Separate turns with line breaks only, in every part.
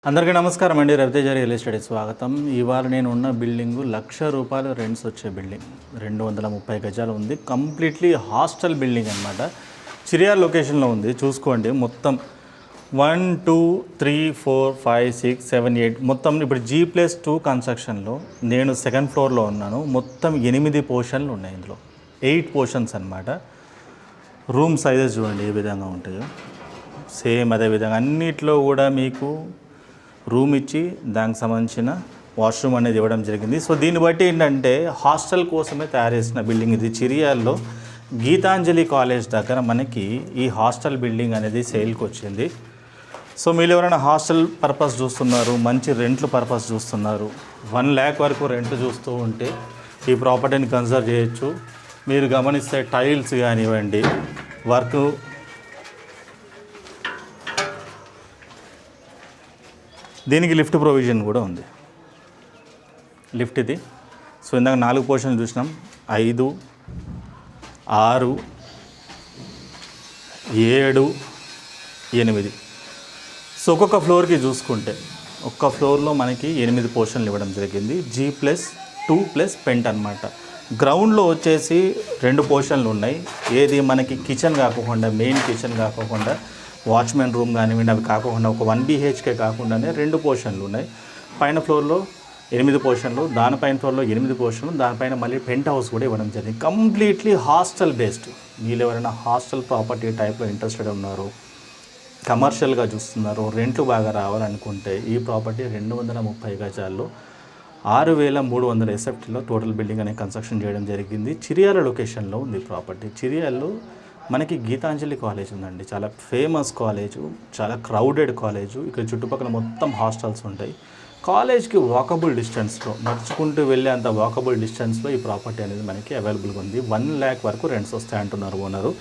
అందరికీ నమస్కారం అండి. రవితేజ రియల్ ఎస్టేట్ స్వాగతం. ఇవాళ నేను ఉన్న బిల్డింగు ₹1,00,000 రెంట్స్ వచ్చే బిల్డింగ్ 230 గజాలు ఉంది. కంప్లీట్లీ హాస్టల్ బిల్డింగ్ అనమాట. చిరియాల లొకేషన్లో ఉంది. చూసుకోండి మొత్తం 1 2 3 4 5 6 7 8 మొత్తం ఇప్పుడు G+2 కన్స్ట్రక్షన్లో నేను సెకండ్ ఫ్లోర్లో ఉన్నాను. మొత్తం 8 పోర్షన్లు ఉన్నాయి. ఇందులో 8 పోర్షన్స్ అనమాట. రూమ్ సైజెస్ చూడండి ఏ విధంగా ఉంటాయో. సేమ్ అదే విధంగా అన్నిట్లో కూడా మీకు రూమ్ ఇచ్చి దానికి సంబంధించిన వాష్రూమ్ అనేది ఇవ్వడం జరిగింది. సో దీన్ని బట్టి ఏంటంటే హాస్టల్ కోసమే తయారు చేసిన బిల్డింగ్ ఇది. చిరియాల్లో గీతాంజలి కాలేజ్ దగ్గర మనకి ఈ హాస్టల్ బిల్డింగ్ అనేది సేల్కి వచ్చింది. సో మీరు ఎవరైనా హాస్టల్ పర్పస్ చూస్తున్నారు, మంచి రెంట్లు పర్పస్ చూస్తున్నారు, 1 lakh వరకు రెంట్ చూస్తూ ఉంటే ఈ ప్రాపర్టీని కన్సిడర్ చేయొచ్చు. మీరు గమనిస్తే టైల్స్ కానివ్వండి, వర్క్, దీనికి లిఫ్ట్ ప్రొవిజన్ కూడా ఉంది. లిఫ్ట్ ఇది. సో ఇందాక 4 పోర్షన్లు చూసినాం. 5 6 7 8. సో ఒక్కొక్క ఫ్లోర్కి చూసుకుంటే ఒక్క ఫ్లోర్లో మనకి 8 పోర్షన్లు ఇవ్వడం జరిగింది. G+2 పెంట్ అనమాట. గ్రౌండ్లో వచ్చేసి 2 పోర్షన్లు ఉన్నాయి. ఏది మనకి కిచెన్ కాకుండా, మెయిన్ కిచెన్ కాకుండా, వాచ్మెన్ రూమ్ కానివ్వండి, అవి కాకుండా ఒక 1 BHK కాకుండానే 2 పోర్షన్లు ఉన్నాయి. పైన ఫ్లోర్లో 8 పోర్షన్లు, దానిపైన ఫ్లోర్లో 8 పోర్షన్లు, దానిపైన మళ్ళీ పెంట్ హౌస్ కూడా ఇవ్వడం జరిగింది. Completely hostel based. మీరు ఎవరైనా హాస్టల్ ప్రాపర్టీ టైప్లో ఇంట్రెస్టెడ్ ఉన్నారు, కమర్షియల్గా చూస్తున్నారు, రెంట్లు బాగా రావాలనుకుంటే ఈ ప్రాపర్టీ 230 గజాల్లో 6,300 SFTలో టోటల్ బిల్డింగ్ అనే కన్స్ట్రక్షన్ చేయడం జరిగింది. చిరియాల లొకేషన్లో ఉంది ప్రాపర్టీ. చిరియాల్లో మనకి గీతాంజలి కాలేజ్ ఉందండి. చాలా ఫేమస్ కాలేజు, చాలా క్రౌడెడ్ కాలేజు. ఇక్కడ చుట్టుపక్కల మొత్తం హాస్టల్స్ ఉంటాయి. కాలేజ్కి వాకబుల్ డిస్టెన్స్లో, నడుచుకుంటూ వెళ్ళే అంత వాకబుల్ డిస్టెన్స్లో ఈ ప్రాపర్టీ అనేది మనకి అవైలబుల్గా ఉంది. 1 lakh వరకు రెంట్స్ వస్తాయి అంటున్నారు ఓనరు.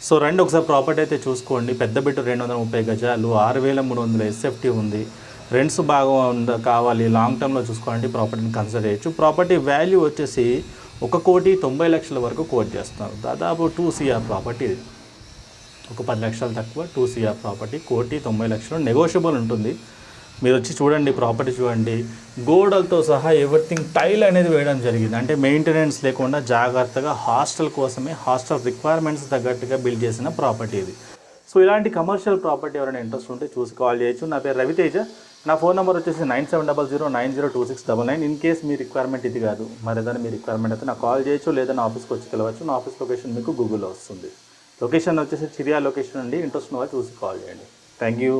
సో రండి ఒకసారి ప్రాపర్టీ అయితే చూసుకోండి. పెద్ద బిట్ 230 గజాలు, 6,300 SFT ఉంది. రెంట్స్ బాగా కావాలి, లాంగ్ టర్మ్లో చూసుకోవాలంటే ప్రాపర్టీని కన్సిడర్ చేయొచ్చు. ప్రాపర్టీ వాల్యూ వచ్చేసి 1,90,00,000 వరకు కోట్ చేస్తున్నారు. దాదాపు 2 CR ప్రాపర్టీ ఇది. ఒక 10 లక్షలు తక్కువ 2 CR ప్రాపర్టీ, 1,90,00,000 నెగోషియబుల్ ఉంటుంది. మీరు వచ్చి చూడండి, ప్రాపర్టీ చూడండి. గోడలతో సహా ఎవ్రీథింగ్ టైల్ అనేది వేయడం జరిగింది. అంటే మెయింటెనెన్స్ లేకుండా జాగ్రత్తగా హాస్టల్ కోసమే, హాస్టల్ రిక్వైర్మెంట్స్ తగ్గట్టుగా బిల్డ్ చేసిన ప్రాపర్టీ ఇది. సో ఇలాంటి కమర్షియల్ ప్రాపర్టీ ఎవరైనా ఇంట్రెస్ట్ ఉంటే చూసి కాల్ చేయొచ్చు. నా పేరు రవితేజ. నా ఫోన్ నెంబర్ వచ్చేసి 9700902699. ఇన్ కేస్ మీ రిక్వైర్మెంట్ ఇది కాదు, మరి ఏదైనా మీ రిక్వైర్మెంట్ అయితే నాకు కాల్ చేయొచ్చు, లేదా నా ఆఫీస్కి వచ్చి కలవచ్చు. నా ఆఫీస్ లొకేషన్ మీకు గూగుల్లో వస్తుంది. లొకేషన్ వచ్చేసి చిరియా లొకేషన్ అండి. ఇంట్రెస్ట్ ఉన్న వాళ్ళు చూసి కాల్ చేయండి. Thank you.